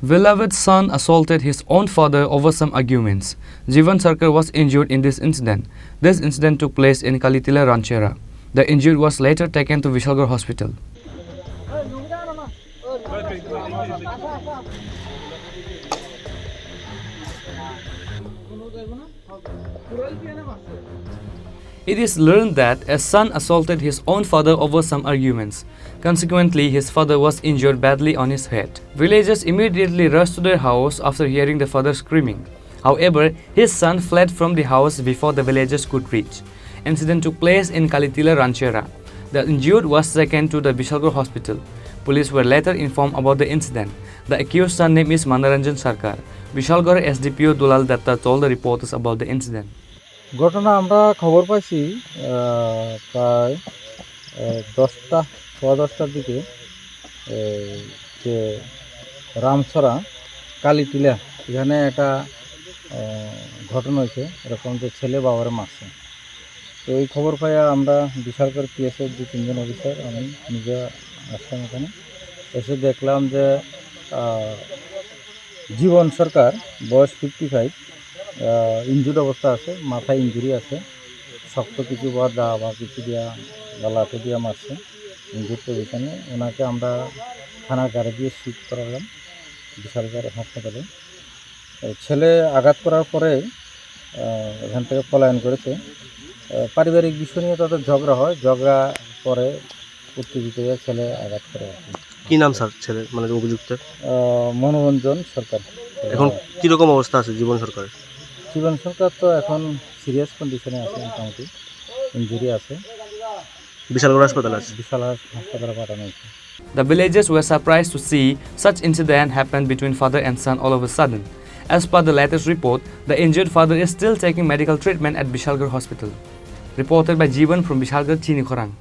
Beloved's son assaulted his own father over some arguments. Jivan Sarkar was injured in this incident. This incident took place in Kalitila Ranchera. The injured was later taken to Vishalgarh Hospital. It is learned that a son assaulted his own father over some arguments. Consequently, his father was injured badly on his head. Villagers immediately rushed to their house after hearing the father screaming. However, his son fled from the house before the villagers could reach. Incident took place in Kalitila Ranchera. The injured was taken to the Vishalgarh hospital. Police were later informed about the incident. The accused son name is Manaranjan Sarkar. Vishalgarh SDPO Dulal Datta told the reporters about the incident. ঘটনা আমরা খবর পাইছি প্রায় 10টার দিকে যে রামছড়া কালীটিলা এখানে একটা ঘটনা হয়েছে এরকম যে ছেলে বাবার মারছে। তো এই খবর পাই আমরা বিশালগড় পিএসের 2-3 জন অফিসার আমি নিজে আসলাম এখানে। এসে দেখলাম যে জীবন সরকার বয়স 55 ইনজুর্ড অবস্থা আছে, মাথায় ইঞ্জুরি আছে, শক্ত কিছু বা দা বা কিছু দিয়া বা লাঠি দিয়া মারছে, ইনজুর্ড পজিশনে। ওনাকে আমরা থানার গাড়ি দিয়ে শিফট করালাম বিশালগড় হাসপাতালে। ছেলে আঘাত করার পরে এখান থেকে পলায়ন করেছে। পারিবারিক বিষয় নিয়ে তাদের ঝগড়া হয়, ঝগড়া পরে উত্তেজিত হয়ে ছেলে আঘাত করে। কি নাম স্যার ছেলে মানে অভিযুক্তের? মনোরঞ্জন সরকার। এখন কীরকম অবস্থা আছে জীবন সরকারের? জীবন সরকার তো এখন সিরিয়াস কন্ডিশনে আছে, মোটামুটি ইনজুরি আছে, বিশালগড় হাসপাতালে আছে, হাসপাতালে পাঠানো হয়েছে। The villagers were surprised to see such incident happen between father and son all of a sudden. As per the latest report, the injured father is still taking medical treatment at Vishalgarh Hospital. Reported by Jivan from Vishalgarh, Chini, Khorang.